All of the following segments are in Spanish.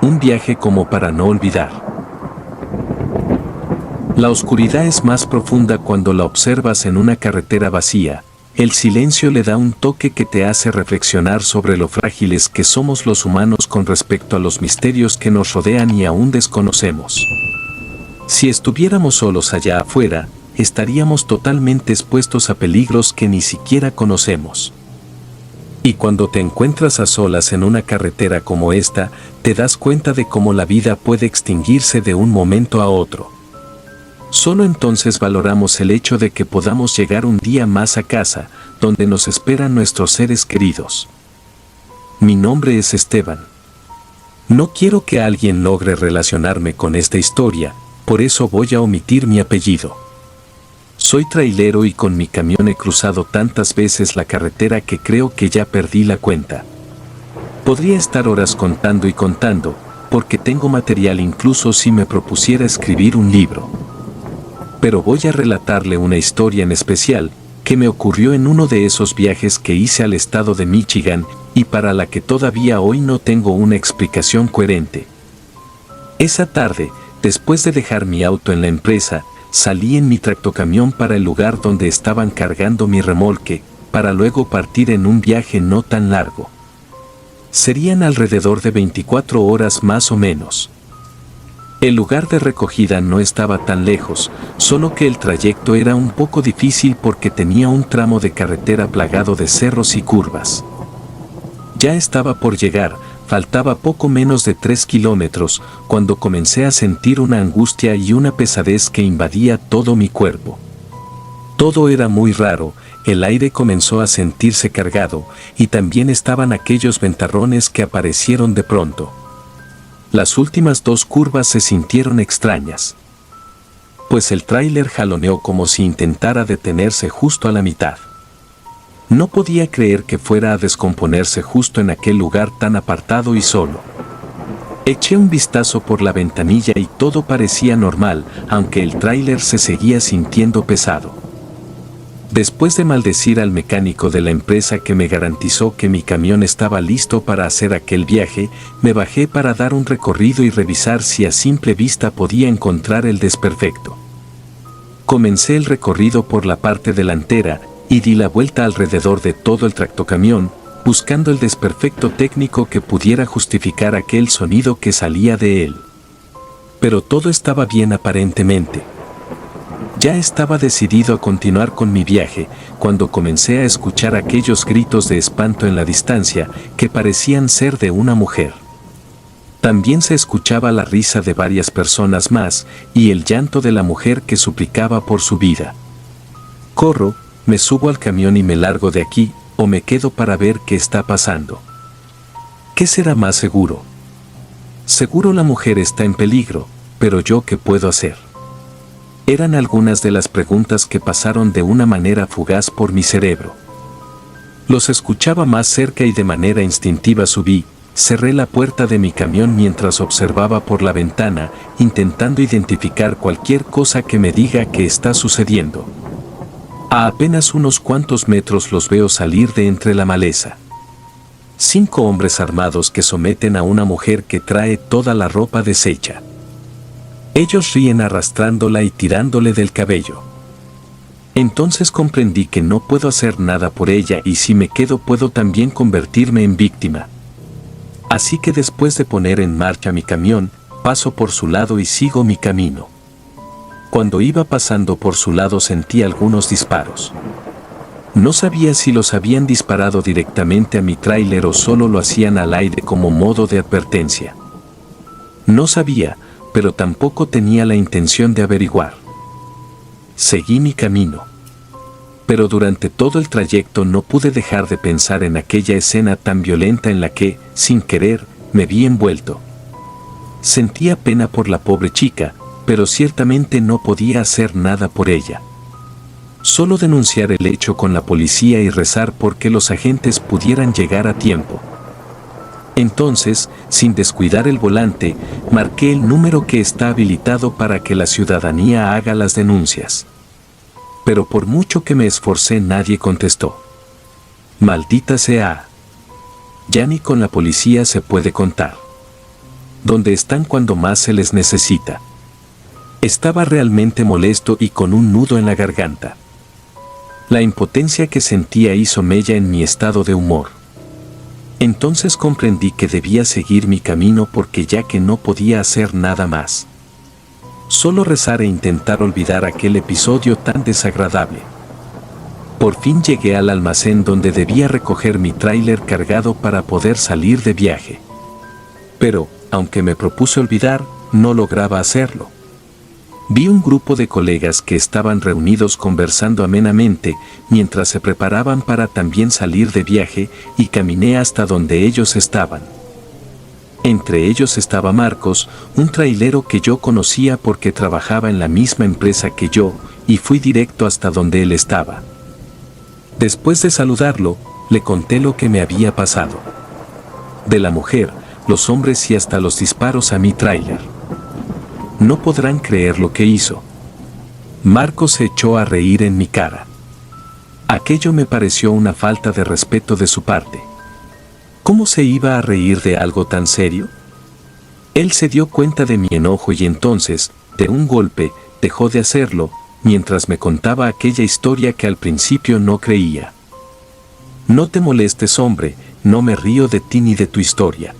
un viaje como para no olvidar. La oscuridad es más profunda cuando la observas en una carretera vacía. El silencio le da un toque que te hace reflexionar sobre lo frágiles que somos los humanos con respecto a los misterios que nos rodean y aún desconocemos. Si estuviéramos solos allá afuera, estaríamos totalmente expuestos a peligros que ni siquiera conocemos. Y cuando te encuentras a solas en una carretera como esta, te das cuenta de cómo la vida puede extinguirse de un momento a otro. Solo entonces valoramos el hecho de que podamos llegar un día más a casa, donde nos esperan nuestros seres queridos. Mi nombre es Esteban. No quiero que alguien logre relacionarme con esta historia, por eso voy a omitir mi apellido. Soy trailero y con mi camión he cruzado tantas veces la carretera que creo que ya perdí la cuenta. Podría estar horas contando y contando, porque tengo material incluso si me propusiera escribir un libro. Pero voy a relatarle una historia en especial, que me ocurrió en uno de esos viajes que hice al estado de Michigan, y para la que todavía hoy no tengo una explicación coherente. Esa tarde, después de dejar mi auto en la empresa, salí en mi tractocamión para el lugar donde estaban cargando mi remolque, para luego partir en un viaje no tan largo. Serían alrededor de 24 horas más o menos. El lugar de recogida no estaba tan lejos, solo que el trayecto era un poco difícil porque tenía un tramo de carretera plagado de cerros y curvas. Ya estaba por llegar, faltaba poco menos de 3 kilómetros, cuando comencé a sentir una angustia y una pesadez que invadía todo mi cuerpo. Todo era muy raro, el aire comenzó a sentirse cargado, y también estaban aquellos ventarrones que aparecieron de pronto. Las últimas 2 curvas se sintieron extrañas, pues el tráiler jaloneó como si intentara detenerse justo a la mitad. No podía creer que fuera a descomponerse justo en aquel lugar tan apartado y solo. Eché un vistazo por la ventanilla y todo parecía normal, aunque el tráiler se seguía sintiendo pesado. Después de maldecir al mecánico de la empresa que me garantizó que mi camión estaba listo para hacer aquel viaje, me bajé para dar un recorrido y revisar si a simple vista podía encontrar el desperfecto. Comencé el recorrido por la parte delantera y di la vuelta alrededor de todo el tractocamión, buscando el desperfecto técnico que pudiera justificar aquel sonido que salía de él. Pero todo estaba bien aparentemente. Ya estaba decidido a continuar con mi viaje, cuando comencé a escuchar aquellos gritos de espanto en la distancia, que parecían ser de una mujer. También se escuchaba la risa de varias personas más, y el llanto de la mujer que suplicaba por su vida. Corro, me subo al camión y me largo de aquí, o me quedo para ver qué está pasando. ¿Qué será más seguro? Seguro la mujer está en peligro, pero ¿yo qué puedo hacer? Eran algunas de las preguntas que pasaron de una manera fugaz por mi cerebro. Los escuchaba más cerca y de manera instintiva subí, cerré la puerta de mi camión mientras observaba por la ventana, intentando identificar cualquier cosa que me diga qué está sucediendo. A apenas unos cuantos metros los veo salir de entre la maleza. 5 hombres armados que someten a una mujer que trae toda la ropa deshecha. Ellos ríen arrastrándola y tirándole del cabello. Entonces comprendí que no puedo hacer nada por ella y si me quedo puedo también convertirme en víctima. Así que después de poner en marcha mi camión, paso por su lado y sigo mi camino. Cuando iba pasando por su lado sentí algunos disparos. No sabía si los habían disparado directamente a mi tráiler o solo lo hacían al aire como modo de advertencia. No sabía, pero tampoco tenía la intención de averiguar. Seguí mi camino. Pero durante todo el trayecto no pude dejar de pensar en aquella escena tan violenta en la que, sin querer, me vi envuelto. Sentía pena por la pobre chica, pero ciertamente no podía hacer nada por ella. Solo denunciar el hecho con la policía y rezar porque los agentes pudieran llegar a tiempo. Entonces, sin descuidar el volante, marqué el número que está habilitado para que la ciudadanía haga las denuncias. Pero por mucho que me esforcé nadie contestó. Maldita sea. Ya ni con la policía se puede contar. donde están cuando más se les necesita. Estaba realmente molesto y con un nudo en la garganta. La impotencia que sentía hizo mella en mi estado de humor. Entonces comprendí que debía seguir mi camino porque ya que no podía hacer nada más. Solo rezar e intentar olvidar aquel episodio tan desagradable. Por fin llegué al almacén donde debía recoger mi tráiler cargado para poder salir de viaje. Pero, aunque me propuse olvidar, no lograba hacerlo. Vi un grupo de colegas que estaban reunidos conversando amenamente mientras se preparaban para también salir de viaje y caminé hasta donde ellos estaban. Entre ellos estaba Marcos, un trailero que yo conocía porque trabajaba en la misma empresa que yo, y fui directo hasta donde él estaba. Después de saludarlo, le conté lo que me había pasado. De la mujer, los hombres y hasta los disparos a mi tráiler. No podrán creer lo que hizo. Marcos se echó a reír en mi cara. Aquello me pareció una falta de respeto de su parte. ¿Cómo se iba a reír de algo tan serio? Él se dio cuenta de mi enojo y entonces, de un golpe, dejó de hacerlo, mientras me contaba aquella historia que al principio no creía. No te molestes, hombre, no me río de ti ni de tu historia.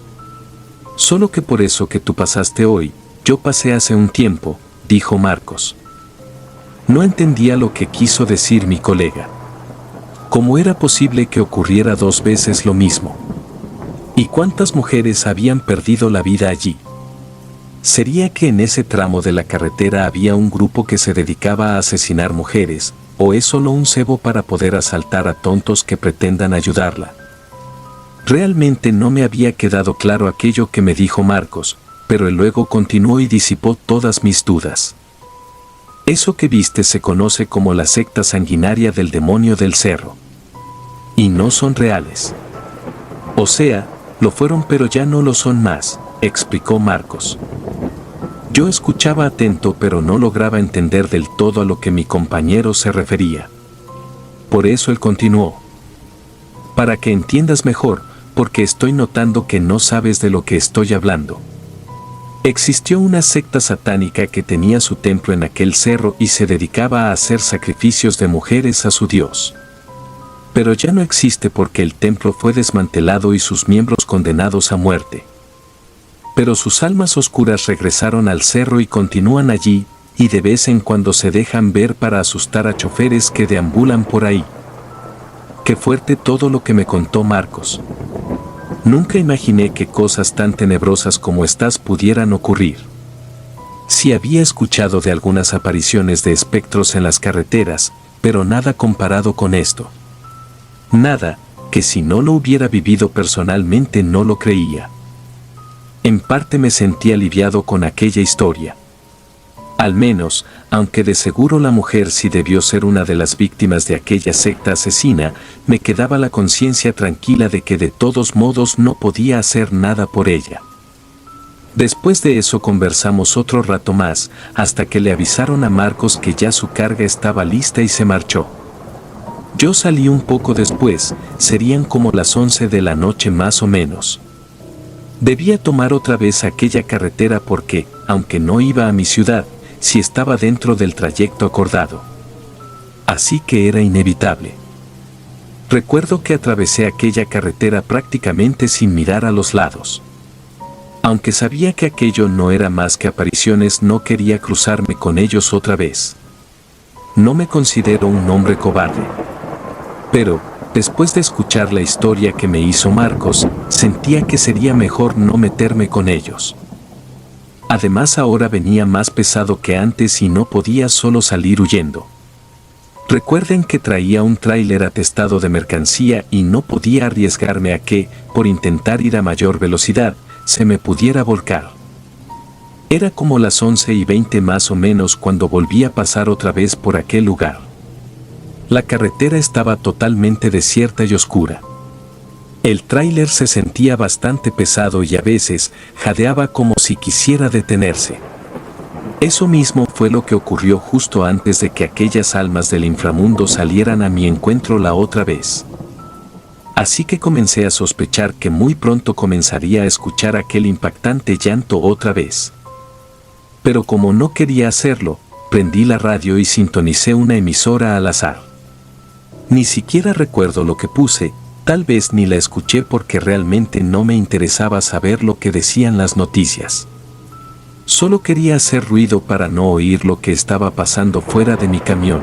Solo que por eso que tú pasaste hoy, yo pasé hace un tiempo, dijo Marcos. No entendía lo que quiso decir mi colega. ¿Cómo era posible que ocurriera 2 veces lo mismo? ¿Y cuántas mujeres habían perdido la vida allí? ¿Sería que en ese tramo de la carretera había un grupo que se dedicaba a asesinar mujeres, o es solo un cebo para poder asaltar a tontos que pretendan ayudarla? Realmente no me había quedado claro aquello que me dijo Marcos, pero él luego continuó y disipó todas mis dudas. Eso que viste se conoce como la secta sanguinaria del demonio del cerro. Y no son reales. O sea, lo fueron pero ya no lo son más, explicó Marcos. Yo escuchaba atento pero no lograba entender del todo a lo que mi compañero se refería. Por eso él continuó. Para que entiendas mejor, porque estoy notando que no sabes de lo que estoy hablando. Existió una secta satánica que tenía su templo en aquel cerro y se dedicaba a hacer sacrificios de mujeres a su dios. Pero ya no existe porque el templo fue desmantelado y sus miembros condenados a muerte. Pero sus almas oscuras regresaron al cerro y continúan allí, y de vez en cuando se dejan ver para asustar a choferes que deambulan por ahí. Qué fuerte todo lo que me contó Marcos. Nunca imaginé que cosas tan tenebrosas como estas pudieran ocurrir. Sí había escuchado de algunas apariciones de espectros en las carreteras, pero nada comparado con esto. Nada, que si no lo hubiera vivido personalmente no lo creía. En parte me sentí aliviado con aquella historia. Al menos, aunque de seguro la mujer sí debió ser una de las víctimas de aquella secta asesina, me quedaba la conciencia tranquila de que de todos modos no podía hacer nada por ella. Después de eso conversamos otro rato más, hasta que le avisaron a Marcos que ya su carga estaba lista y se marchó. Yo salí un poco después, serían como las 11 de la noche más o menos. Debía tomar otra vez aquella carretera porque, aunque no iba a mi ciudad, sí estaba dentro del trayecto acordado. Así que era inevitable. Recuerdo que atravesé aquella carretera prácticamente sin mirar a los lados. Aunque sabía que aquello no era más que apariciones, no quería cruzarme con ellos otra vez. No me considero un hombre cobarde. Pero, después de escuchar la historia que me hizo Marcos, sentía que sería mejor no meterme con ellos. Además ahora venía más pesado que antes y no podía solo salir huyendo. Recuerden que traía un tráiler atestado de mercancía y no podía arriesgarme a que, por intentar ir a mayor velocidad, se me pudiera volcar. Era como las 11:20 más o menos cuando volví a pasar otra vez por aquel lugar. La carretera estaba totalmente desierta y oscura. El tráiler se sentía bastante pesado y a veces jadeaba como si quisiera detenerse. Eso mismo fue lo que ocurrió justo antes de que aquellas almas del inframundo salieran a mi encuentro la otra vez. Así que comencé a sospechar que muy pronto comenzaría a escuchar aquel impactante llanto otra vez. Pero como no quería hacerlo, prendí la radio y sintonicé una emisora al azar. Ni siquiera recuerdo lo que puse, tal vez ni la escuché porque realmente no me interesaba saber lo que decían las noticias. Solo quería hacer ruido para no oír lo que estaba pasando fuera de mi camión.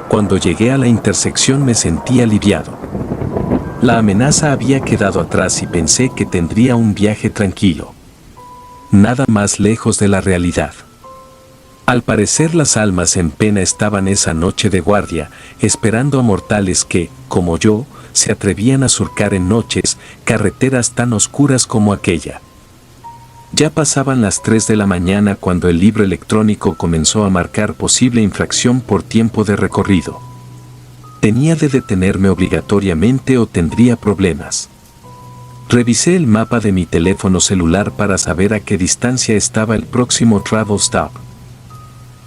Cuando llegué a la intersección me sentí aliviado. La amenaza había quedado atrás y pensé que tendría un viaje tranquilo. Nada más lejos de la realidad. Al parecer las almas en pena estaban esa noche de guardia, esperando a mortales que, como yo, se atrevían a surcar en noches, carreteras tan oscuras como aquella. Ya pasaban las 3 de la mañana cuando el libro electrónico comenzó a marcar posible infracción por tiempo de recorrido. Tenía de detenerme obligatoriamente o tendría problemas. Revisé el mapa de mi teléfono celular para saber a qué distancia estaba el próximo travel stop.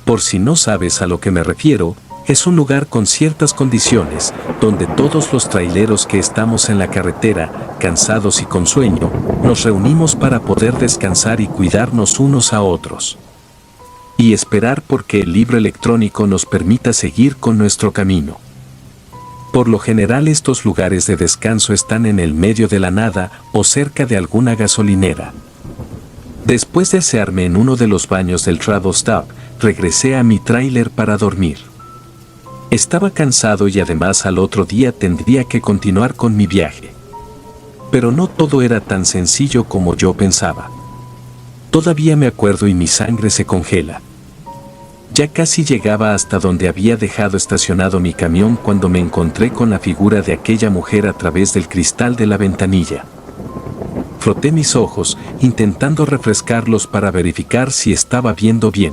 Por si no sabes a lo que me refiero, es un lugar con ciertas condiciones, donde todos los traileros que estamos en la carretera, cansados y con sueño, nos reunimos para poder descansar y cuidarnos unos a otros. Y esperar porque el libro electrónico nos permita seguir con nuestro camino. Por lo general estos lugares de descanso están en el medio de la nada o cerca de alguna gasolinera. Después de asearme en uno de los baños del travel stop, regresé a mi tráiler para dormir. Estaba cansado y además al otro día tendría que continuar con mi viaje. Pero no todo era tan sencillo como yo pensaba. Todavía me acuerdo y mi sangre se congela. Ya casi llegaba hasta donde había dejado estacionado mi camión cuando me encontré con la figura de aquella mujer a través del cristal de la ventanilla. Froté mis ojos, intentando refrescarlos para verificar si estaba viendo bien.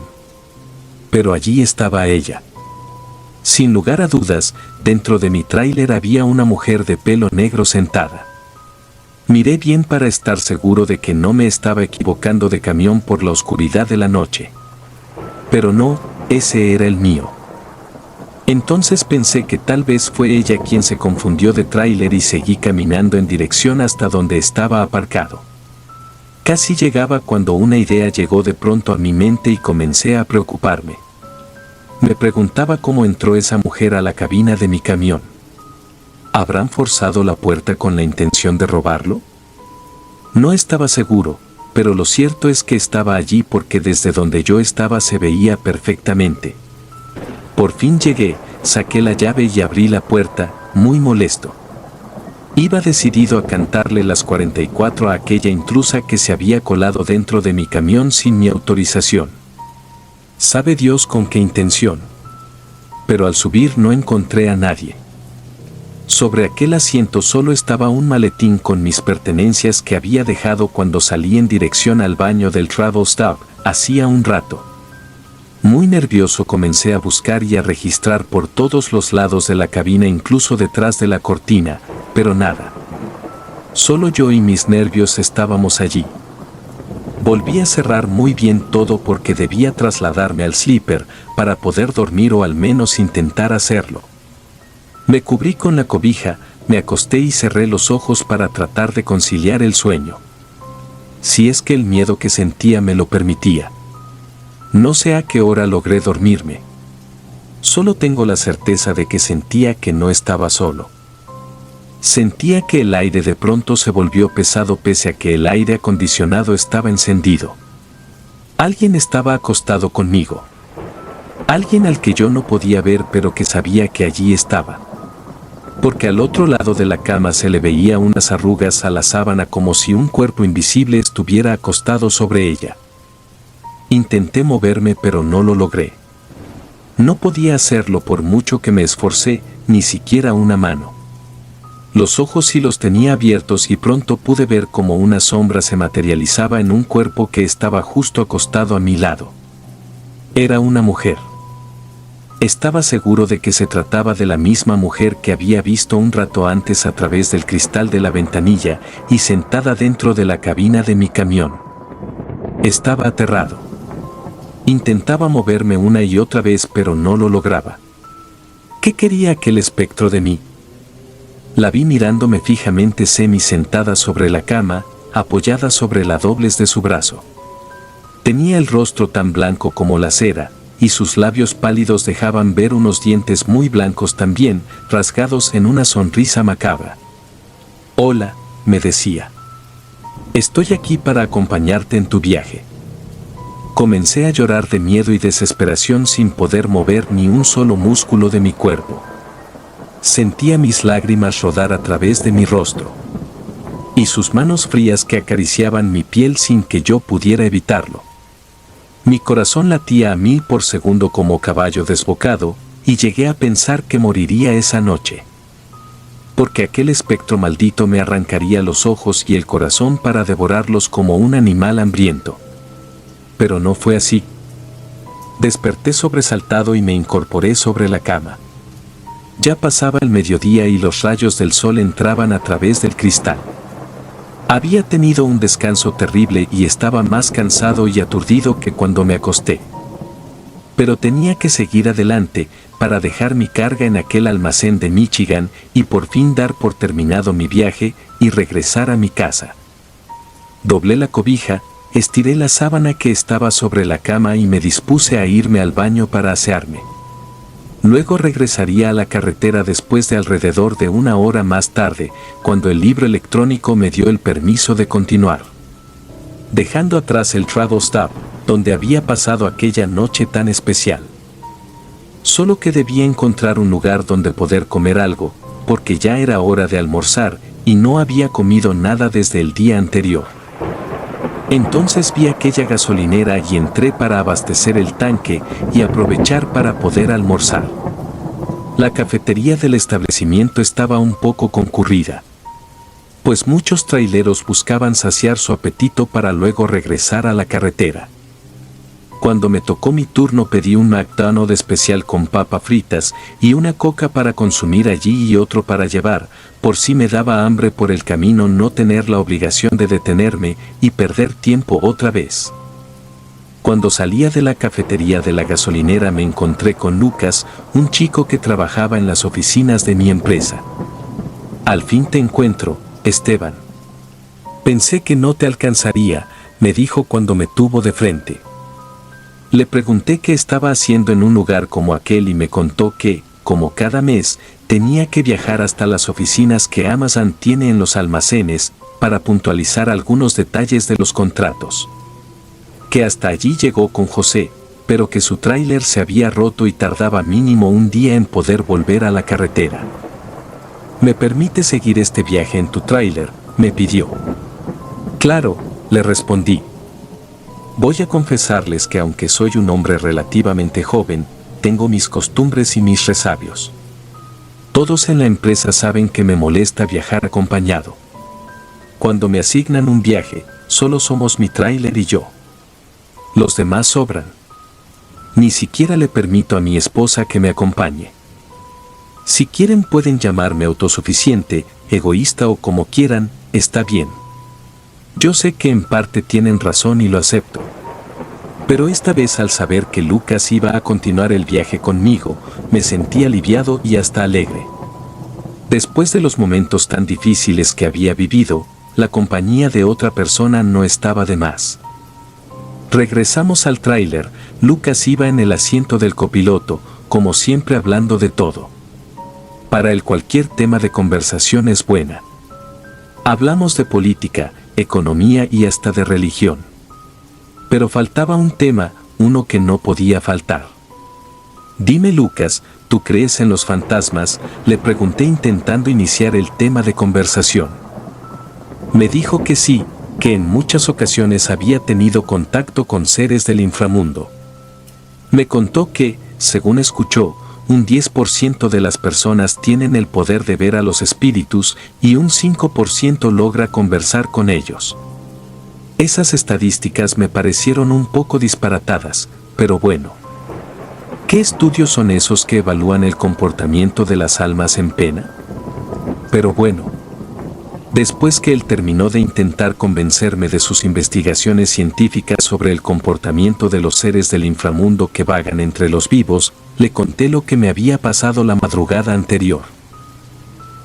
Pero allí estaba ella. Sin lugar a dudas, dentro de mi tráiler había una mujer de pelo negro sentada. Miré bien para estar seguro de que no me estaba equivocando de camión por la oscuridad de la noche. Pero no, ese era el mío. Entonces pensé que tal vez fue ella quien se confundió de tráiler y seguí caminando en dirección hasta donde estaba aparcado. Casi llegaba cuando una idea llegó de pronto a mi mente y comencé a preocuparme. Me preguntaba cómo entró esa mujer a la cabina de mi camión. ¿Habrán forzado la puerta con la intención de robarlo? No estaba seguro, pero lo cierto es que estaba allí porque desde donde yo estaba se veía perfectamente. Por fin llegué, saqué la llave y abrí la puerta, muy molesto. Iba decidido a cantarle las 44 a aquella intrusa que se había colado dentro de mi camión sin mi autorización. Sabe Dios con qué intención. Pero al subir no encontré a nadie. Sobre aquel asiento solo estaba un maletín con mis pertenencias que había dejado cuando salí en dirección al baño del travel stop, hacía un rato. Muy nervioso comencé a buscar y a registrar por todos los lados de la cabina, incluso detrás de la cortina, pero nada. Solo yo y mis nervios estábamos allí. Volví a cerrar muy bien todo porque debía trasladarme al sleeper para poder dormir o al menos intentar hacerlo. Me cubrí con la cobija, me acosté y cerré los ojos para tratar de conciliar el sueño. Si es que el miedo que sentía me lo permitía. No sé a qué hora logré dormirme. Solo tengo la certeza de que sentía que no estaba solo. Sentía que el aire de pronto se volvió pesado pese a que el aire acondicionado estaba encendido. Alguien estaba acostado conmigo. Alguien al que yo no podía ver pero que sabía que allí estaba. Porque al otro lado de la cama se le veía unas arrugas a la sábana como si un cuerpo invisible estuviera acostado sobre ella. Intenté moverme pero no lo logré. No podía hacerlo por mucho que me esforcé, ni siquiera una mano. Los ojos sí los tenía abiertos y pronto pude ver cómo una sombra se materializaba en un cuerpo que estaba justo acostado a mi lado. Era una mujer. Estaba seguro de que se trataba de la misma mujer que había visto un rato antes a través del cristal de la ventanilla y sentada dentro de la cabina de mi camión. Estaba aterrado. Intentaba moverme una y otra vez pero no lo lograba. ¿Qué quería aquel espectro de mí? La vi mirándome fijamente semi-sentada sobre la cama, apoyada sobre la doblez de su brazo. Tenía el rostro tan blanco como la cera, y sus labios pálidos dejaban ver unos dientes muy blancos también, rasgados en una sonrisa macabra. «Hola», me decía. «Estoy aquí para acompañarte en tu viaje». Comencé a llorar de miedo y desesperación sin poder mover ni un solo músculo de mi cuerpo. Sentía mis lágrimas rodar a través de mi rostro. Y sus manos frías que acariciaban mi piel sin que yo pudiera evitarlo. Mi corazón latía a 1000 por segundo como caballo desbocado, y llegué a pensar que moriría esa noche. Porque aquel espectro maldito me arrancaría los ojos y el corazón para devorarlos como un animal hambriento. Pero no fue así. Desperté sobresaltado y me incorporé sobre la cama. Ya pasaba el mediodía y los rayos del sol entraban a través del cristal. Había tenido un descanso terrible y estaba más cansado y aturdido que cuando me acosté. Pero tenía que seguir adelante para dejar mi carga en aquel almacén de Michigan y por fin dar por terminado mi viaje y regresar a mi casa. Doblé la cobija, estiré la sábana que estaba sobre la cama y me dispuse a irme al baño para asearme. Luego regresaría a la carretera después de alrededor de 1 hora más tarde, cuando el libro electrónico me dio el permiso de continuar. Dejando atrás el travel stop, donde había pasado aquella noche tan especial. Solo que debía encontrar un lugar donde poder comer algo, porque ya era hora de almorzar y no había comido nada desde el día anterior. Entonces vi aquella gasolinera y entré para abastecer el tanque y aprovechar para poder almorzar. La cafetería del establecimiento estaba un poco concurrida, pues muchos traileros buscaban saciar su apetito para luego regresar a la carretera. Cuando me tocó mi turno pedí un McDonald's especial con papas fritas y una coca para consumir allí y otro para llevar, por si me daba hambre por el camino no tener la obligación de detenerme y perder tiempo otra vez. Cuando salía de la cafetería de la gasolinera me encontré con Lucas, un chico que trabajaba en las oficinas de mi empresa. «Al fin te encuentro, Esteban. Pensé que no te alcanzaría», me dijo cuando me tuvo de frente. Le pregunté qué estaba haciendo en un lugar como aquel y me contó que, como cada mes, tenía que viajar hasta las oficinas que Amazon tiene en los almacenes para puntualizar algunos detalles de los contratos. Que hasta allí llegó con José, pero que su tráiler se había roto y tardaba mínimo un día en poder volver a la carretera. «¿Me permite seguir este viaje en tu tráiler?», me pidió. «Claro», le respondí. Voy a confesarles que aunque soy un hombre relativamente joven, tengo mis costumbres y mis resabios. Todos en la empresa saben que me molesta viajar acompañado. Cuando me asignan un viaje, solo somos mi tráiler y yo. Los demás sobran. Ni siquiera le permito a mi esposa que me acompañe. Si quieren pueden llamarme autosuficiente, egoísta o como quieran, está bien. Yo sé que en parte tienen razón y lo acepto. Pero esta vez al saber que Lucas iba a continuar el viaje conmigo, me sentí aliviado y hasta alegre. Después de los momentos tan difíciles que había vivido, la compañía de otra persona no estaba de más. Regresamos al tráiler, Lucas iba en el asiento del copiloto, como siempre hablando de todo. Para él cualquier tema de conversación es buena. Hablamos de política, economía y hasta de religión. Pero faltaba un tema, uno que no podía faltar. «Dime Lucas, ¿tú crees en los fantasmas?», le pregunté intentando iniciar el tema de conversación. Me dijo que sí, que en muchas ocasiones había tenido contacto con seres del inframundo. Me contó que, según escuchó, un 10% de las personas tienen el poder de ver a los espíritus y un 5% logra conversar con ellos. Esas estadísticas me parecieron un poco disparatadas, pero bueno. ¿Qué estudios son esos que evalúan el comportamiento de las almas en pena? Pero bueno. Después que él terminó de intentar convencerme de sus investigaciones científicas sobre el comportamiento de los seres del inframundo que vagan entre los vivos, le conté lo que me había pasado la madrugada anterior.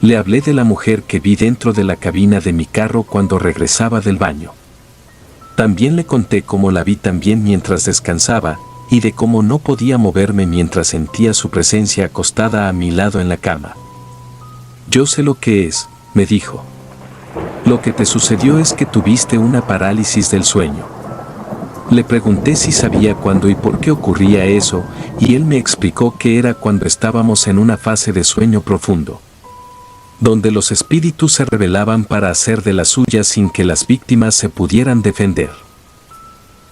Le hablé de la mujer que vi dentro de la cabina de mi carro cuando regresaba del baño. También le conté cómo la vi también mientras descansaba y de cómo no podía moverme mientras sentía su presencia acostada a mi lado en la cama. Yo sé lo que es, me dijo. Lo que te sucedió es que tuviste una parálisis del sueño. Le pregunté si sabía cuándo y por qué ocurría eso, y él me explicó que era cuando estábamos en una fase de sueño profundo, donde los espíritus se rebelaban para hacer de las suyas sin que las víctimas se pudieran defender.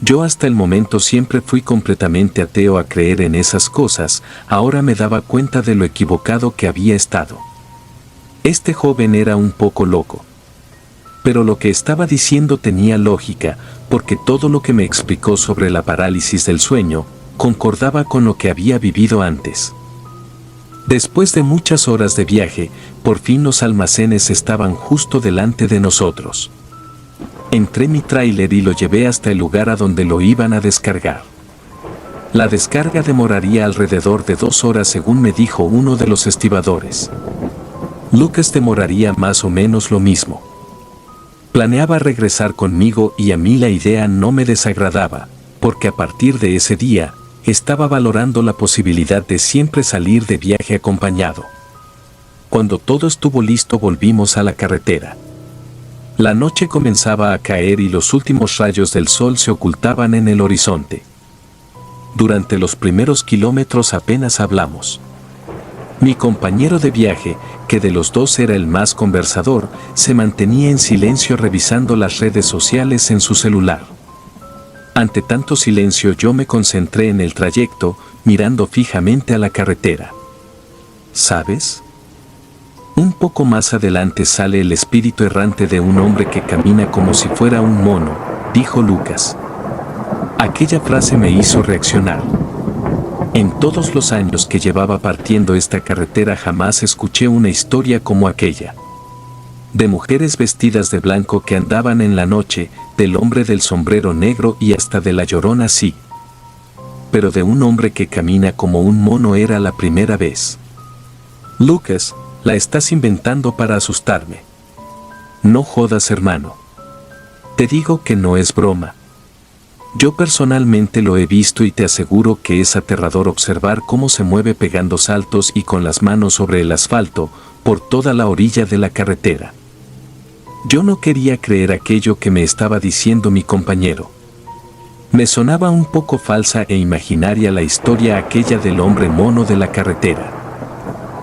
Yo hasta el momento siempre fui completamente ateo a creer en esas cosas, ahora me daba cuenta de lo equivocado que había estado. Este joven era un poco loco. Pero lo que estaba diciendo tenía lógica, porque todo lo que me explicó sobre la parálisis del sueño concordaba con lo que había vivido antes. Después de muchas horas de viaje, por fin los almacenes estaban justo delante de nosotros. Entré mi tráiler y lo llevé hasta el lugar a donde lo iban a descargar. La descarga demoraría alrededor de 2 horas según me dijo uno de los estibadores. Lucas demoraría más o menos lo mismo. Planeaba regresar conmigo y a mí la idea no me desagradaba, porque a partir de ese día, estaba valorando la posibilidad de siempre salir de viaje acompañado. Cuando todo estuvo listo volvimos a la carretera. La noche comenzaba a caer y los últimos rayos del sol se ocultaban en el horizonte. Durante los primeros kilómetros apenas hablamos. Mi compañero de viaje, que de los dos era el más conversador, se mantenía en silencio revisando las redes sociales en su celular. Ante tanto silencio yo me concentré en el trayecto, mirando fijamente a la carretera. ¿Sabes? Un poco más adelante sale el espíritu errante de un hombre que camina como si fuera un mono, dijo Lucas. Aquella frase me hizo reaccionar. En todos los años que llevaba partiendo esta carretera jamás escuché una historia como aquella. De mujeres vestidas de blanco que andaban en la noche, del hombre del sombrero negro y hasta de la Llorona sí. Pero de un hombre que camina como un mono era la primera vez. Lucas, la estás inventando para asustarme. No jodas, hermano. Te digo que no es broma. Yo personalmente lo he visto y te aseguro que es aterrador observar cómo se mueve pegando saltos y con las manos sobre el asfalto, por toda la orilla de la carretera. Yo no quería creer aquello que me estaba diciendo mi compañero. Me sonaba un poco falsa e imaginaria la historia aquella del hombre mono de la carretera.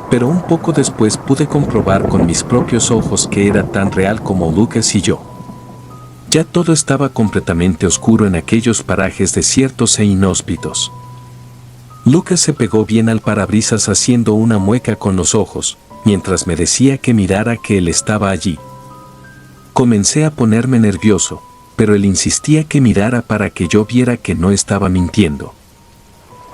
Pero un poco después pude comprobar con mis propios ojos que era tan real como Lucas y yo. Ya todo estaba completamente oscuro en aquellos parajes desiertos e inhóspitos. Lucas se pegó bien al parabrisas haciendo una mueca con los ojos, mientras me decía que mirara que él estaba allí. Comencé a ponerme nervioso, pero él insistía que mirara para que yo viera que no estaba mintiendo.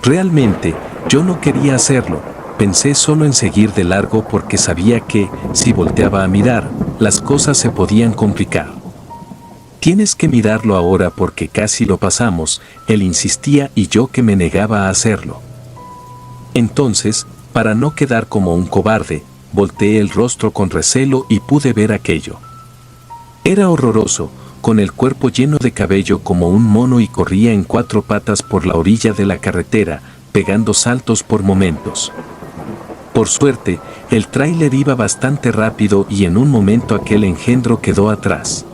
Realmente, yo no quería hacerlo, pensé solo en seguir de largo porque sabía que, si volteaba a mirar, las cosas se podían complicar. Tienes que mirarlo ahora porque casi lo pasamos, él insistía y yo que me negaba a hacerlo. Entonces, para no quedar como un cobarde, volteé el rostro con recelo y pude ver aquello. Era horroroso, con el cuerpo lleno de cabello como un mono y corría en 4 patas por la orilla de la carretera, pegando saltos por momentos. Por suerte, el tráiler iba bastante rápido y en un momento aquel engendro quedó atrás.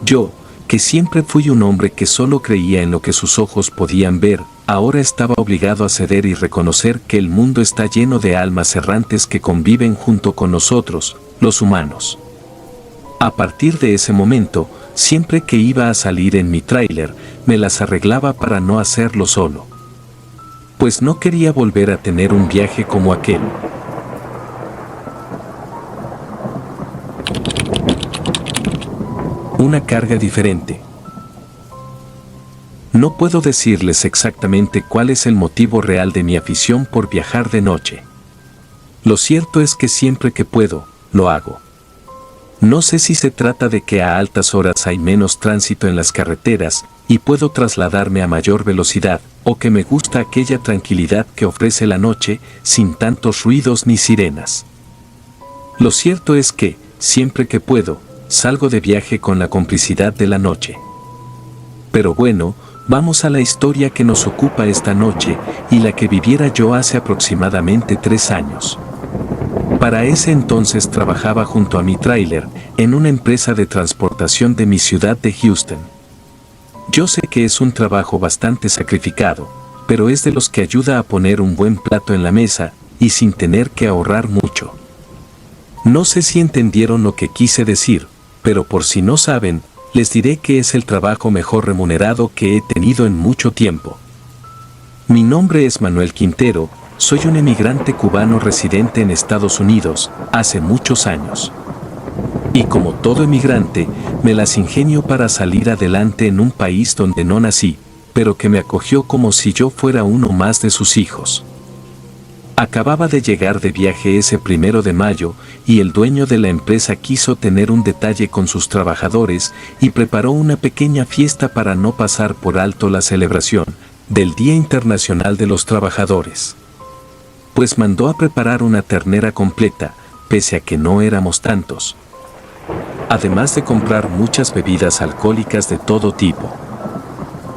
Yo, que siempre fui un hombre que solo creía en lo que sus ojos podían ver, ahora estaba obligado a ceder y reconocer que el mundo está lleno de almas errantes que conviven junto con nosotros, los humanos. A partir de ese momento, siempre que iba a salir en mi tráiler, me las arreglaba para no hacerlo solo. Pues no quería volver a tener un viaje como aquel. Una carga diferente. No puedo decirles exactamente cuál es el motivo real de mi afición por viajar de noche. Lo cierto es que siempre que puedo, lo hago. No sé si se trata de que a altas horas hay menos tránsito en las carreteras y puedo trasladarme a mayor velocidad, o que me gusta aquella tranquilidad que ofrece la noche sin tantos ruidos ni sirenas. Lo cierto es que, siempre que puedo, salgo de viaje con la complicidad de la noche. Pero bueno, vamos a la historia que nos ocupa esta noche y la que viviera yo hace aproximadamente 3 años. Para ese entonces trabajaba junto a mi tráiler en una empresa de transportación de mi ciudad de Houston. Yo sé que es un trabajo bastante sacrificado, pero es de los que ayuda a poner un buen plato en la mesa y sin tener que ahorrar mucho. No sé si entendieron lo que quise decir, pero por si no saben, les diré que es el trabajo mejor remunerado que he tenido en mucho tiempo. Mi nombre es Manuel Quintero, soy un emigrante cubano residente en Estados Unidos hace muchos años. Y como todo emigrante, me las ingenio para salir adelante en un país donde no nací, pero que me acogió como si yo fuera uno más de sus hijos. Acababa de llegar de viaje ese 1 de mayo y el dueño de la empresa quiso tener un detalle con sus trabajadores y preparó una pequeña fiesta para no pasar por alto la celebración del Día Internacional de los Trabajadores. Pues mandó a preparar una ternera completa, pese a que no éramos tantos. Además de comprar muchas bebidas alcohólicas de todo tipo.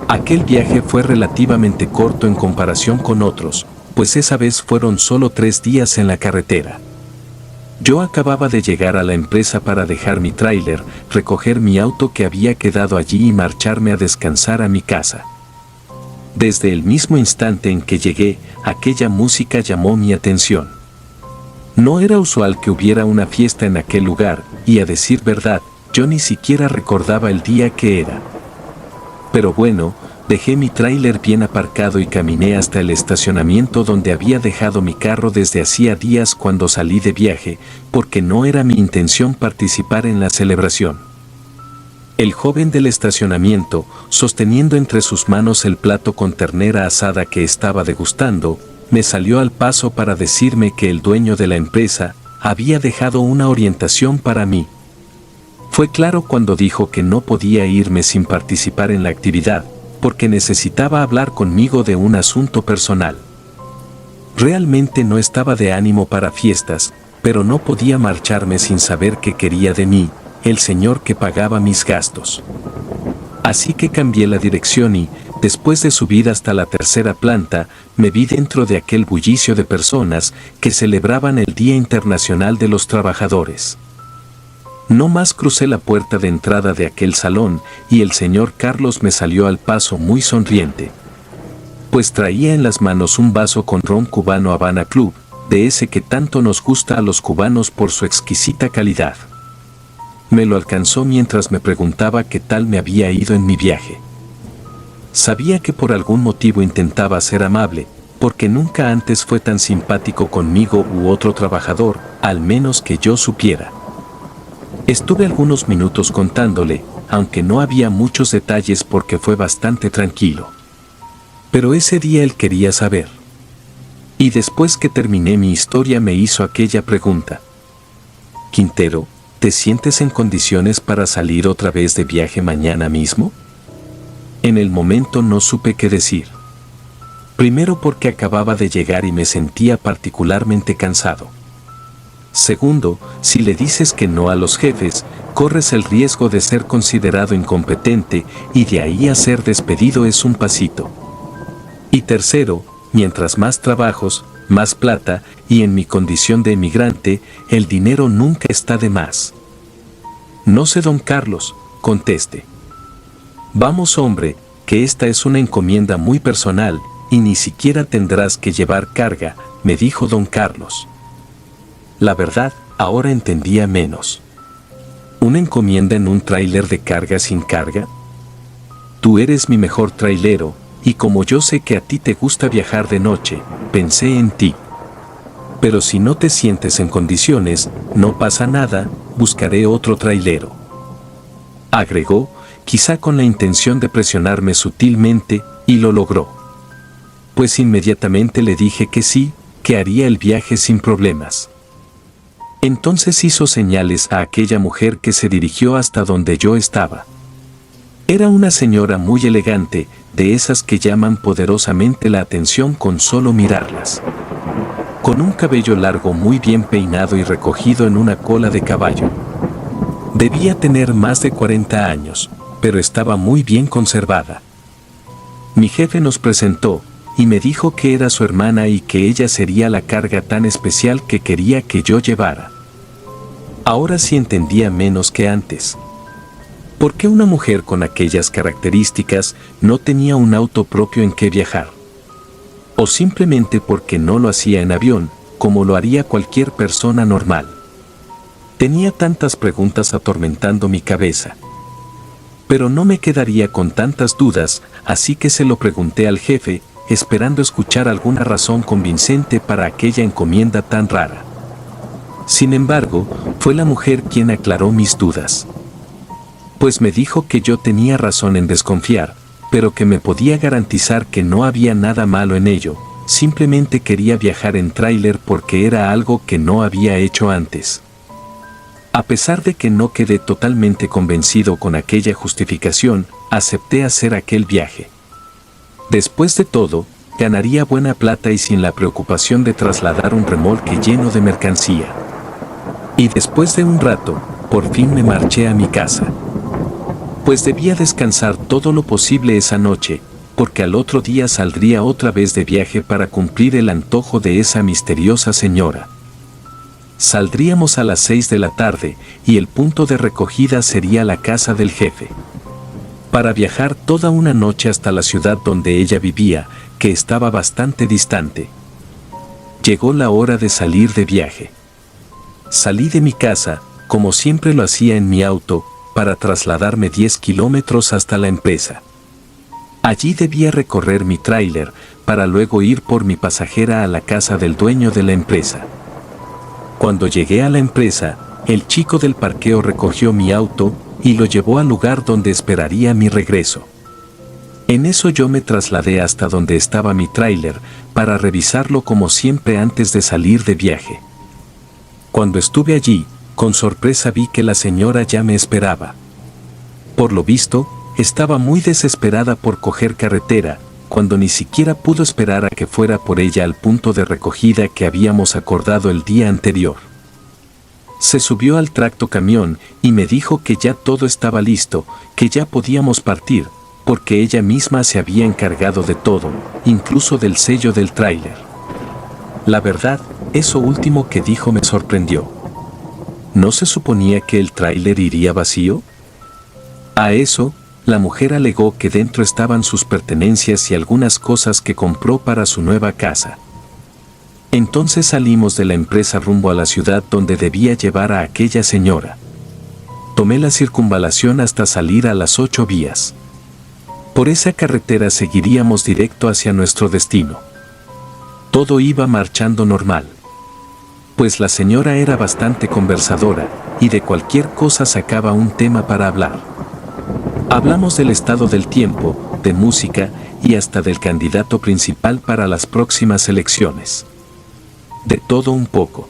Aquel viaje fue relativamente corto en comparación con otros, pues esa vez fueron solo 3 días en la carretera. Yo acababa de llegar a la empresa para dejar mi tráiler, recoger mi auto que había quedado allí y marcharme a descansar a mi casa. Desde el mismo instante en que llegué, aquella música llamó mi atención. No era usual que hubiera una fiesta en aquel lugar, y a decir verdad, yo ni siquiera recordaba el día que era. Pero bueno, dejé mi tráiler bien aparcado y caminé hasta el estacionamiento donde había dejado mi carro desde hacía días cuando salí de viaje, porque no era mi intención participar en la celebración. El joven del estacionamiento, sosteniendo entre sus manos el plato con ternera asada que estaba degustando, me salió al paso para decirme que el dueño de la empresa había dejado una orientación para mí. Fue claro cuando dijo que no podía irme sin participar en la actividad, porque necesitaba hablar conmigo de un asunto personal. Realmente no estaba de ánimo para fiestas, pero no podía marcharme sin saber qué quería de mí, el señor que pagaba mis gastos. Así que cambié la dirección y, después de subir hasta la 3ª planta, me vi dentro de aquel bullicio de personas que celebraban el Día Internacional de los Trabajadores. No más crucé la puerta de entrada de aquel salón y el señor Carlos me salió al paso muy sonriente. Pues traía en las manos un vaso con ron cubano Habana Club, de ese que tanto nos gusta a los cubanos por su exquisita calidad. Me lo alcanzó mientras me preguntaba qué tal me había ido en mi viaje. Sabía que por algún motivo intentaba ser amable, porque nunca antes fue tan simpático conmigo u otro trabajador, al menos que yo supiera. Estuve algunos minutos contándole, aunque no había muchos detalles porque fue bastante tranquilo. Pero ese día él quería saber. Y después que terminé mi historia me hizo aquella pregunta. Quintero, ¿te sientes en condiciones para salir otra vez de viaje mañana mismo? En el momento no supe qué decir. Primero porque acababa de llegar y me sentía particularmente cansado. Segundo, si le dices que no a los jefes, corres el riesgo de ser considerado incompetente y de ahí a ser despedido es un pasito. Y tercero, mientras más trabajos, más plata, y en mi condición de emigrante, el dinero nunca está de más. No sé, don Carlos, conteste. Vamos, hombre, que esta es una encomienda muy personal, y ni siquiera tendrás que llevar carga, me dijo don Carlos. La verdad, ahora entendía menos. ¿Una encomienda en un tráiler de carga sin carga? Tú eres mi mejor trailero, y como yo sé que a ti te gusta viajar de noche, pensé en ti. Pero si no te sientes en condiciones, no pasa nada, buscaré otro trailero. Agregó, quizá con la intención de presionarme sutilmente, y lo logró. Pues inmediatamente le dije que sí, que haría el viaje sin problemas. Entonces hizo señales a aquella mujer que se dirigió hasta donde yo estaba. Era una señora muy elegante, de esas que llaman poderosamente la atención con solo mirarlas. con un cabello largo muy bien peinado y recogido en una cola de caballo. Debía tener más de 40 años, pero estaba muy bien conservada. Mi jefe nos presentó, y me dijo que era su hermana y que ella sería la carga tan especial que quería que yo llevara. Ahora sí entendía menos que antes. ¿Por qué una mujer con aquellas características no tenía un auto propio en que viajar? O simplemente porque no lo hacía en avión, como lo haría cualquier persona normal. Tenía tantas preguntas atormentando mi cabeza. Pero no me quedaría con tantas dudas, así que se lo pregunté al jefe, esperando escuchar alguna razón convincente para aquella encomienda tan rara. Sin embargo, fue la mujer quien aclaró mis dudas. Pues me dijo que yo tenía razón en desconfiar, pero que me podía garantizar que no había nada malo en ello, simplemente quería viajar en tráiler porque era algo que no había hecho antes. A pesar de que no quedé totalmente convencido con aquella justificación, acepté hacer aquel viaje. Después de todo, ganaría buena plata y sin la preocupación de trasladar un remolque lleno de mercancía. Y después de un rato, por fin me marché a mi casa. Pues debía descansar todo lo posible esa noche, porque al otro día saldría otra vez de viaje para cumplir el antojo de esa misteriosa señora. Saldríamos a las 6 de la tarde, y el punto de recogida sería la casa del jefe. Para viajar toda una noche hasta la ciudad donde ella vivía, que estaba bastante distante. Llegó la hora de salir de viaje. Salí de mi casa, como siempre lo hacía en mi auto, para trasladarme 10 kilómetros hasta la empresa. Allí debía recorrer mi tráiler, para luego ir por mi pasajera a la casa del dueño de la empresa. Cuando llegué a la empresa, el chico del parqueo recogió mi auto y lo llevó al lugar donde esperaría mi regreso. En eso yo me trasladé hasta donde estaba mi tráiler para revisarlo como siempre antes de salir de viaje. Cuando estuve allí, con sorpresa vi que la señora ya me esperaba. Por lo visto, estaba muy desesperada por coger carretera, cuando ni siquiera pudo esperar a que fuera por ella al punto de recogida que habíamos acordado el día anterior. Se subió al tractocamión y me dijo que ya todo estaba listo, que ya podíamos partir, porque ella misma se había encargado de todo, incluso del sello del tráiler. La verdad, eso último que dijo me sorprendió. ¿No se suponía que el tráiler iría vacío? A eso, la mujer alegó que dentro estaban sus pertenencias y algunas cosas que compró para su nueva casa. Entonces salimos de la empresa rumbo a la ciudad donde debía llevar a aquella señora. Tomé la circunvalación hasta salir a las 8 vías. Por esa carretera seguiríamos directo hacia nuestro destino. Todo iba marchando normal. Pues la señora era bastante conversadora, y de cualquier cosa sacaba un tema para hablar. Hablamos del estado del tiempo, de música, y hasta del candidato principal para las próximas elecciones. De todo un poco.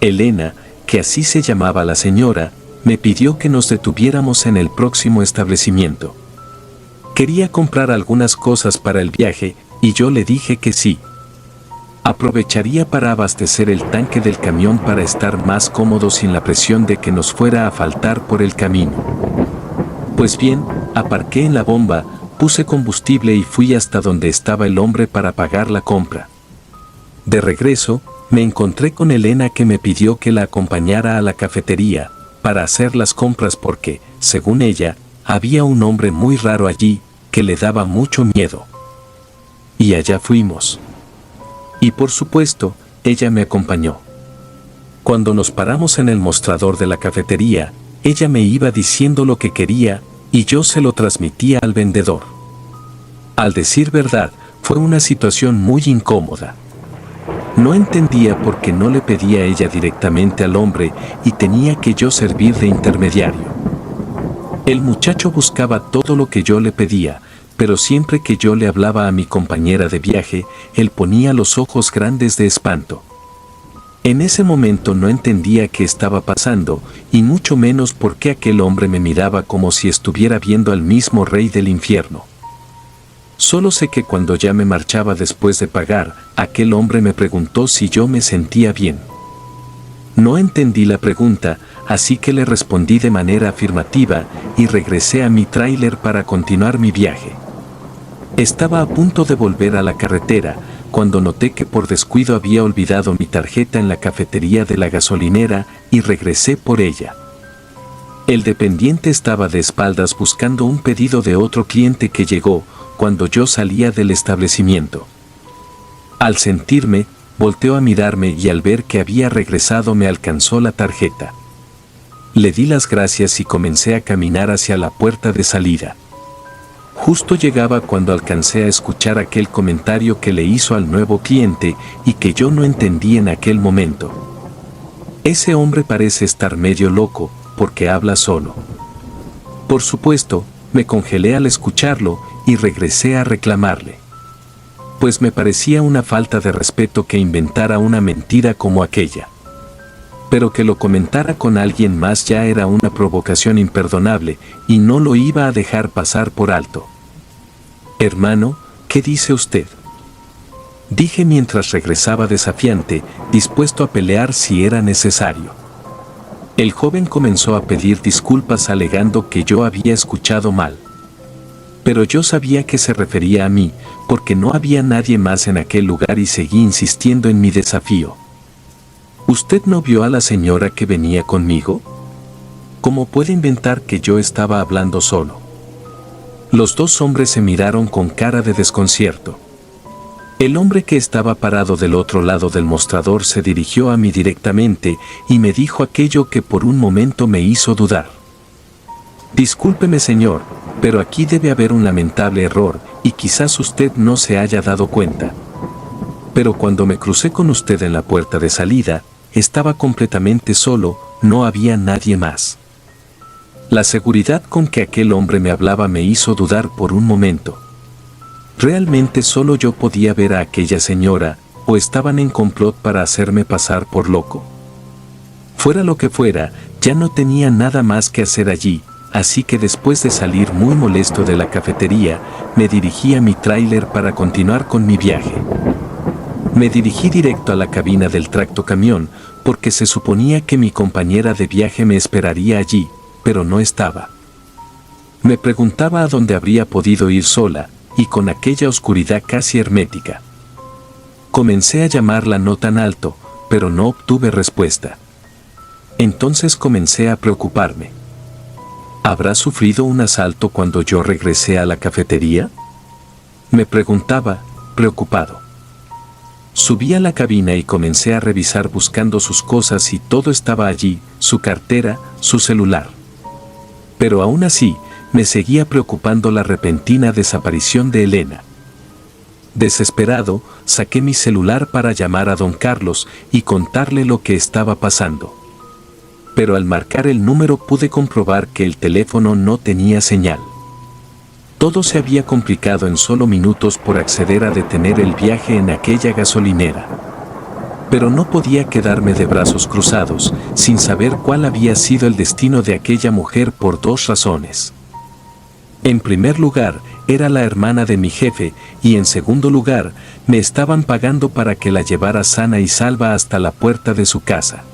Elena, que así se llamaba la señora, me pidió que nos detuviéramos en el próximo establecimiento. Quería comprar algunas cosas para el viaje, y yo le dije que sí. Aprovecharía para abastecer el tanque del camión para estar más cómodo sin la presión de que nos fuera a faltar por el camino. Pues bien, aparqué en la bomba, puse combustible y fui hasta donde estaba el hombre para pagar la compra. De regreso, me encontré con Elena que me pidió que la acompañara a la cafetería para hacer las compras porque, según ella, había un hombre muy raro allí que le daba mucho miedo. Y allá fuimos. Y por supuesto, ella me acompañó. Cuando nos paramos en el mostrador de la cafetería, ella me iba diciendo lo que quería y yo se lo transmitía al vendedor. Al decir verdad, fue una situación muy incómoda. No entendía por qué no le pedía ella directamente al hombre y tenía que yo servir de intermediario. El muchacho buscaba todo lo que yo le pedía, pero siempre que yo le hablaba a mi compañera de viaje, él ponía los ojos grandes de espanto. En ese momento no entendía qué estaba pasando, y mucho menos por qué aquel hombre me miraba como si estuviera viendo al mismo rey del infierno. Solo sé que cuando ya me marchaba después de pagar, aquel hombre me preguntó si yo me sentía bien. No entendí la pregunta, así que le respondí de manera afirmativa y regresé a mi tráiler para continuar mi viaje. Estaba a punto de volver a la carretera, cuando noté que por descuido había olvidado mi tarjeta en la cafetería de la gasolinera y regresé por ella. El dependiente estaba de espaldas buscando un pedido de otro cliente que llegó cuando yo salía del establecimiento. Al sentirme, volteó a mirarme y al ver que había regresado me alcanzó la tarjeta. Le di las gracias y comencé a caminar hacia la puerta de salida. Justo llegaba cuando alcancé a escuchar aquel comentario que le hizo al nuevo cliente y que yo no entendí en aquel momento. Ese hombre parece estar medio loco, porque habla solo. Por supuesto, me congelé al escucharlo y regresé a reclamarle. Pues me parecía una falta de respeto que inventara una mentira como aquella. Pero que lo comentara con alguien más ya era una provocación imperdonable y no lo iba a dejar pasar por alto. Hermano, ¿qué dice usted?, dije mientras regresaba desafiante, dispuesto a pelear si era necesario. El joven comenzó a pedir disculpas alegando que yo había escuchado mal. Pero yo sabía que se refería a mí, porque no había nadie más en aquel lugar y seguí insistiendo en mi desafío. ¿Usted no vio a la señora que venía conmigo? ¿Cómo puede inventar que yo estaba hablando solo? Los dos hombres se miraron con cara de desconcierto. El hombre que estaba parado del otro lado del mostrador se dirigió a mí directamente y me dijo aquello que por un momento me hizo dudar. Discúlpeme, señor, pero aquí debe haber un lamentable error y quizás usted no se haya dado cuenta. Pero cuando me crucé con usted en la puerta de salida, estaba completamente solo, no había nadie más. La seguridad con que aquel hombre me hablaba me hizo dudar por un momento. ¿Realmente solo yo podía ver a aquella señora, o estaban en complot para hacerme pasar por loco? Fuera lo que fuera, ya no tenía nada más que hacer allí, así que después de salir muy molesto de la cafetería, me dirigí a mi tráiler para continuar con mi viaje. Me dirigí directo a la cabina del tractocamión, porque se suponía que mi compañera de viaje me esperaría allí, pero no estaba. Me preguntaba a dónde habría podido ir sola, y con aquella oscuridad casi hermética. Comencé a llamarla no tan alto, pero no obtuve respuesta. Entonces comencé a preocuparme. ¿Habrá sufrido un asalto cuando yo regresé a la cafetería?, me preguntaba, preocupado. Subí a la cabina y comencé a revisar buscando sus cosas y todo estaba allí, su cartera, su celular. Pero aún así, me seguía preocupando la repentina desaparición de Elena. Desesperado, saqué mi celular para llamar a don Carlos y contarle lo que estaba pasando. Pero al marcar el número pude comprobar que el teléfono no tenía señal. Todo se había complicado en solo minutos por acceder a detener el viaje en aquella gasolinera. Pero no podía quedarme de brazos cruzados, sin saber cuál había sido el destino de aquella mujer por dos razones. En primer lugar, era la hermana de mi jefe, y en segundo lugar, me estaban pagando para que la llevara sana y salva hasta la puerta de su casa.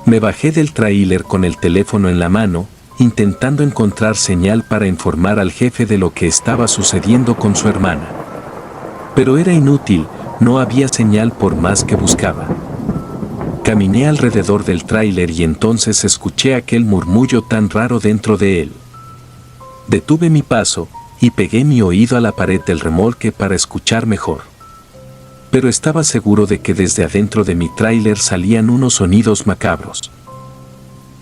Me bajé del tráiler con el teléfono en la mano, intentando encontrar señal para informar al jefe de lo que estaba sucediendo con su hermana. Pero era inútil, no había señal por más que buscaba. Caminé alrededor del tráiler y entonces escuché aquel murmullo tan raro dentro de él. Detuve mi paso y pegué mi oído a la pared del remolque para escuchar mejor. Pero estaba seguro de que desde adentro de mi tráiler salían unos sonidos macabros.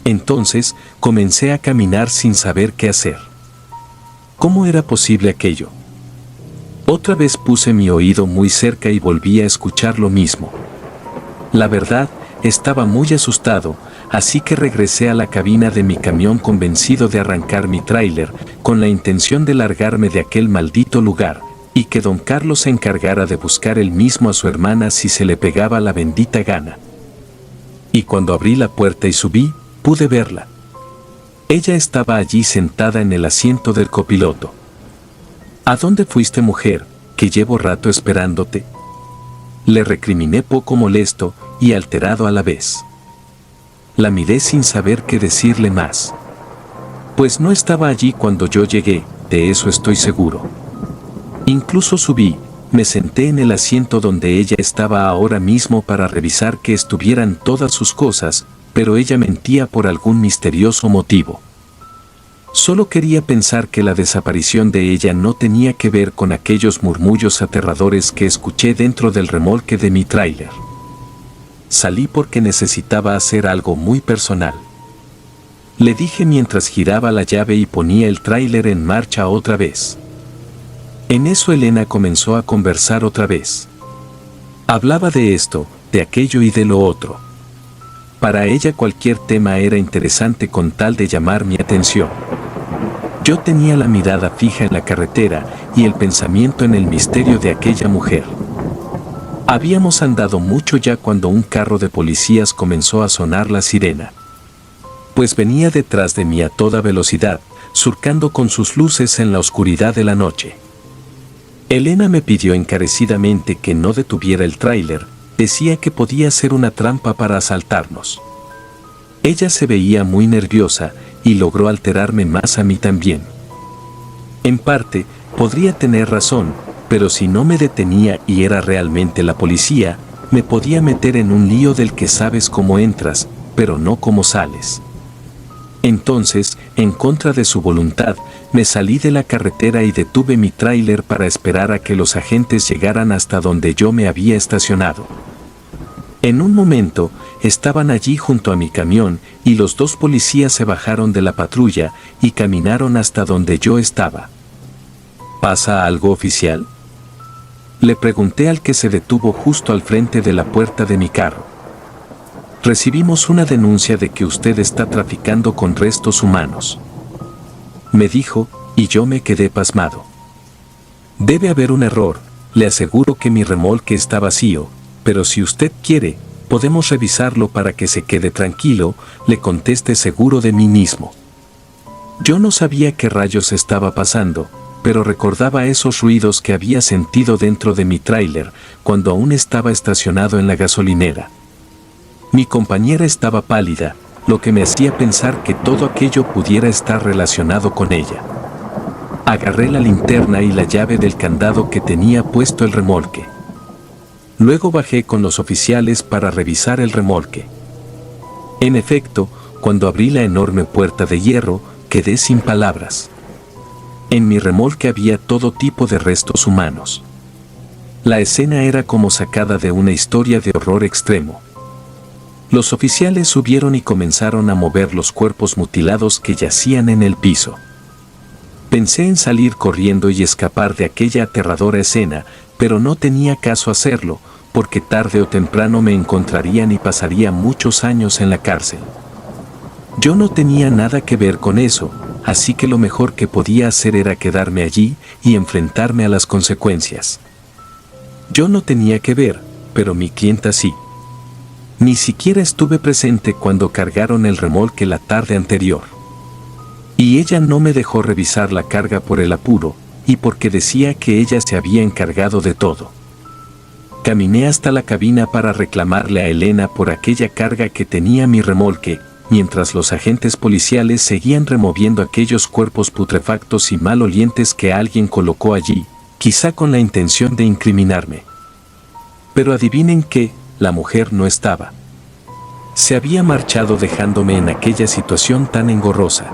Entonces comencé a caminar sin saber qué hacer. ¿Cómo era posible aquello? Otra vez puse mi oído muy cerca y volví a escuchar lo mismo. La verdad, estaba muy asustado, así que regresé a la cabina de mi camión convencido de arrancar mi tráiler, con la intención de largarme de aquel maldito lugar, y que don Carlos se encargara de buscar él mismo a su hermana si se le pegaba la bendita gana. Y cuando abrí la puerta y subí, pude verla. Ella estaba allí sentada en el asiento del copiloto. ¿A dónde fuiste, mujer, que llevo rato esperándote? Le recriminé poco molesto y alterado a la vez. La miré sin saber qué decirle más. Pues no estaba allí cuando yo llegué, de eso estoy seguro. Incluso subí, me senté en el asiento donde ella estaba ahora mismo para revisar que estuvieran todas sus cosas, pero ella mentía por algún misterioso motivo. Solo quería pensar que la desaparición de ella no tenía que ver con aquellos murmullos aterradores que escuché dentro del remolque de mi tráiler. Salí porque necesitaba hacer algo muy personal. Le dije mientras giraba la llave y ponía el tráiler en marcha otra vez. En eso Elena comenzó a conversar otra vez. Hablaba de esto, de aquello y de lo otro. Para ella cualquier tema era interesante con tal de llamar mi atención. Yo tenía la mirada fija en la carretera y el pensamiento en el misterio de aquella mujer. Habíamos andado mucho ya cuando un carro de policías comenzó a sonar la sirena. Pues venía detrás de mí a toda velocidad, surcando con sus luces en la oscuridad de la noche. Elena me pidió encarecidamente que no detuviera el tráiler, decía que podía ser una trampa para asaltarnos. Ella se veía muy nerviosa y logró alterarme más a mí también. En parte, podría tener razón, pero si no me detenía y era realmente la policía, me podía meter en un lío del que sabes cómo entras, pero no cómo sales. Entonces, en contra de su voluntad, me salí de la carretera y detuve mi tráiler para esperar a que los agentes llegaran hasta donde yo me había estacionado. En un momento, estaban allí junto a mi camión y los dos policías se bajaron de la patrulla y caminaron hasta donde yo estaba. ¿Pasa algo, oficial?, le pregunté al que se detuvo justo al frente de la puerta de mi carro. Recibimos una denuncia de que usted está traficando con restos humanos, me dijo, y yo me quedé pasmado. Debe haber un error, le aseguro que mi remolque está vacío, pero si usted quiere, podemos revisarlo para que se quede tranquilo, le contesté seguro de mí mismo. Yo no sabía qué rayos estaba pasando, pero recordaba esos ruidos que había sentido dentro de mi tráiler cuando aún estaba estacionado en la gasolinera. Mi compañera estaba pálida, lo que me hacía pensar que todo aquello pudiera estar relacionado con ella. Agarré la linterna y la llave del candado que tenía puesto el remolque. Luego bajé con los oficiales para revisar el remolque. En efecto, cuando abrí la enorme puerta de hierro, quedé sin palabras. En mi remolque había todo tipo de restos humanos. La escena era como sacada de una historia de horror extremo. Los oficiales subieron y comenzaron a mover los cuerpos mutilados que yacían en el piso. Pensé en salir corriendo y escapar de aquella aterradora escena, pero no tenía caso hacerlo, porque tarde o temprano me encontrarían y pasaría muchos años en la cárcel. Yo no tenía nada que ver con eso, así que lo mejor que podía hacer era quedarme allí y enfrentarme a las consecuencias. Yo no tenía que ver, pero mi clienta sí. Ni siquiera estuve presente cuando cargaron el remolque la tarde anterior. Y ella no me dejó revisar la carga por el apuro, y porque decía que ella se había encargado de todo. Caminé hasta la cabina para reclamarle a Elena por aquella carga que tenía mi remolque, mientras los agentes policiales seguían removiendo aquellos cuerpos putrefactos y malolientes que alguien colocó allí, quizá con la intención de incriminarme. Pero adivinen qué, la mujer no estaba. Se había marchado dejándome en aquella situación tan engorrosa.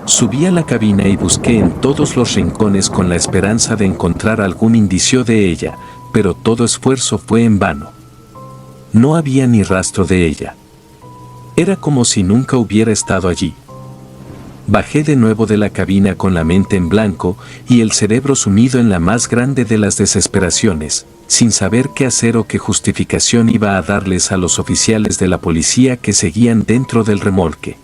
Subí a la cabina y busqué en todos los rincones con la esperanza de encontrar algún indicio de ella, pero todo esfuerzo fue en vano. No había ni rastro de ella. Era como si nunca hubiera estado allí. Bajé de nuevo de la cabina con la mente en blanco y el cerebro sumido en la más grande de las desesperaciones, sin saber qué hacer o qué justificación iba a darles a los oficiales de la policía que seguían dentro del remolque.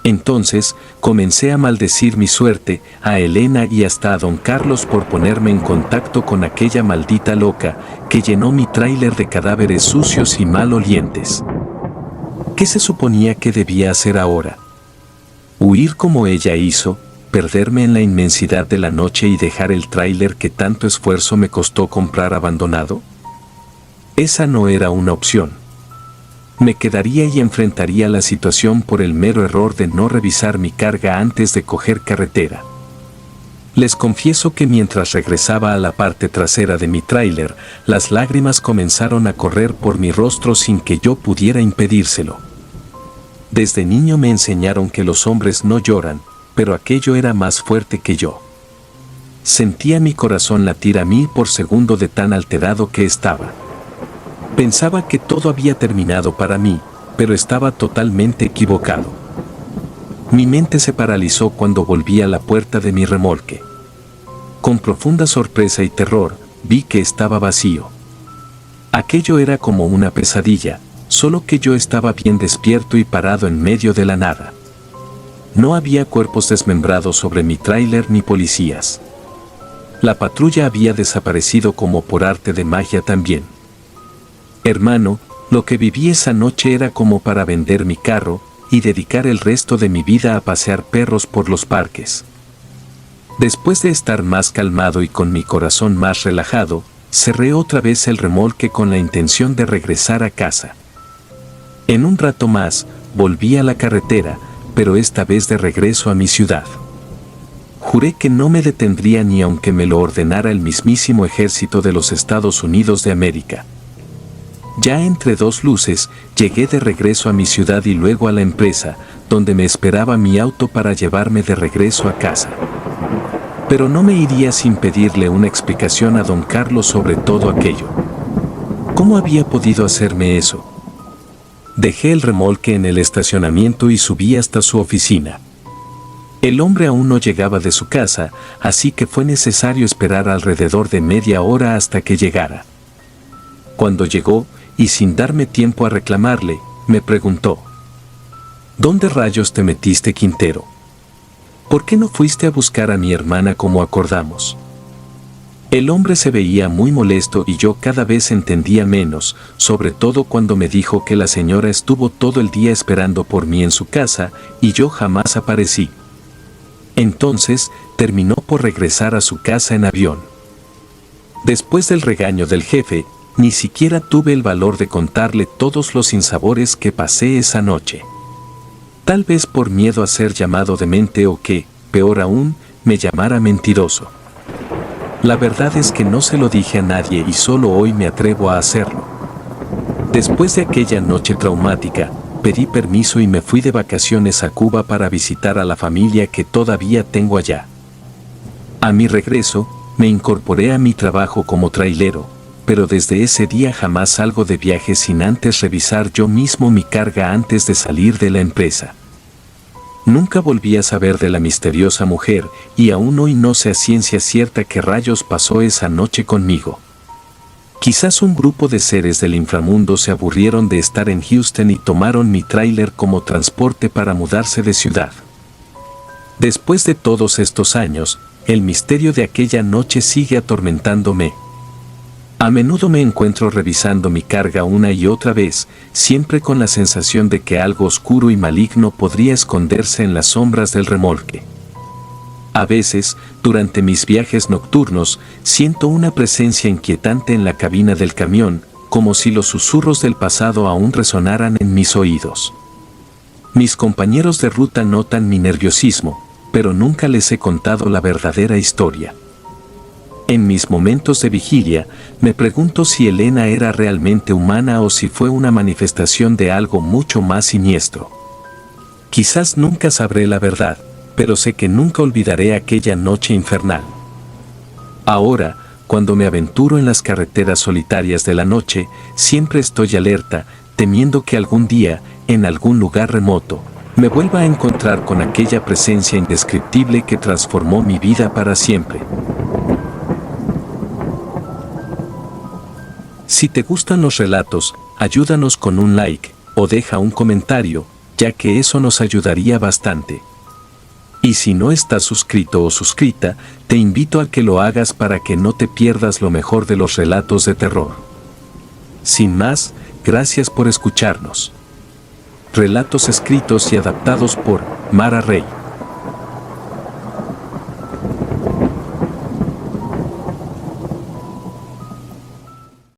Entonces, comencé a maldecir mi suerte, a Elena y hasta a don Carlos por ponerme en contacto con aquella maldita loca que llenó mi tráiler de cadáveres sucios y malolientes. ¿Qué se suponía que debía hacer ahora? Huir como ella hizo, perderme en la inmensidad de la noche y dejar el tráiler que tanto esfuerzo me costó comprar abandonado? Esa no era una opción. Me quedaría y enfrentaría la situación por el mero error de no revisar mi carga antes de coger carretera. Les confieso que mientras regresaba a la parte trasera de mi tráiler, las lágrimas comenzaron a correr por mi rostro sin que yo pudiera impedírselo. Desde niño me enseñaron que los hombres no lloran, pero aquello era más fuerte que yo. Sentía mi corazón latir a 1000 por segundo de tan alterado que estaba. Pensaba que todo había terminado para mí, pero estaba totalmente equivocado. Mi mente se paralizó cuando volví a la puerta de mi remolque. Con profunda sorpresa y terror, vi que estaba vacío. Aquello era como una pesadilla, solo que yo estaba bien despierto y parado en medio de la nada. No había cuerpos desmembrados sobre mi tráiler ni policías. La patrulla había desaparecido como por arte de magia también. Hermano, lo que viví esa noche era como para vender mi carro y dedicar el resto de mi vida a pasear perros por los parques. Después de estar más calmado y con mi corazón más relajado, cerré otra vez el remolque con la intención de regresar a casa. En un rato más, volví a la carretera, pero esta vez de regreso a mi ciudad. Juré que no me detendría ni aunque me lo ordenara el mismísimo ejército de los Estados Unidos de América. Ya entre dos luces, llegué de regreso a mi ciudad y luego a la empresa, donde me esperaba mi auto para llevarme de regreso a casa. Pero no me iría sin pedirle una explicación a don Carlos sobre todo aquello. ¿Cómo había podido hacerme eso? Dejé el remolque en el estacionamiento y subí hasta su oficina. El hombre aún no llegaba de su casa, así que fue necesario esperar alrededor de media hora hasta que llegara. Cuando llegó, y sin darme tiempo a reclamarle, me preguntó: ¿Dónde rayos te metiste, Quintero? ¿Por qué no fuiste a buscar a mi hermana como acordamos? El hombre se veía muy molesto y yo cada vez entendía menos, sobre todo cuando me dijo que la señora estuvo todo el día esperando por mí en su casa y yo jamás aparecí. Entonces, terminó por regresar a su casa en avión. Después del regaño del jefe, ni siquiera tuve el valor de contarle todos los sinsabores que pasé esa noche. Tal vez por miedo a ser llamado demente o que, peor aún, me llamara mentiroso. La verdad es que no se lo dije a nadie y solo hoy me atrevo a hacerlo. Después de aquella noche traumática, pedí permiso y me fui de vacaciones a Cuba para visitar a la familia que todavía tengo allá. A mi regreso, me incorporé a mi trabajo como trailero, pero desde ese día jamás salgo de viaje sin antes revisar yo mismo mi carga antes de salir de la empresa. Nunca volví a saber de la misteriosa mujer y aún hoy no sé a ciencia cierta qué rayos pasó esa noche conmigo. Quizás un grupo de seres del inframundo se aburrieron de estar en Houston y tomaron mi tráiler como transporte para mudarse de ciudad. Después de todos estos años, el misterio de aquella noche sigue atormentándome. A menudo me encuentro revisando mi carga una y otra vez, siempre con la sensación de que algo oscuro y maligno podría esconderse en las sombras del remolque. A veces, durante mis viajes nocturnos, siento una presencia inquietante en la cabina del camión, como si los susurros del pasado aún resonaran en mis oídos. Mis compañeros de ruta notan mi nerviosismo, pero nunca les he contado la verdadera historia. En mis momentos de vigilia, me pregunto si Elena era realmente humana o si fue una manifestación de algo mucho más siniestro. Quizás nunca sabré la verdad, pero sé que nunca olvidaré aquella noche infernal. Ahora, cuando me aventuro en las carreteras solitarias de la noche, siempre estoy alerta, temiendo que algún día, en algún lugar remoto, me vuelva a encontrar con aquella presencia indescriptible que transformó mi vida para siempre. Si te gustan los relatos, ayúdanos con un like o deja un comentario, ya que eso nos ayudaría bastante. Y si no estás suscrito o suscrita, te invito a que lo hagas para que no te pierdas lo mejor de los relatos de terror. Sin más, gracias por escucharnos. Relatos escritos y adaptados por Mara Rey.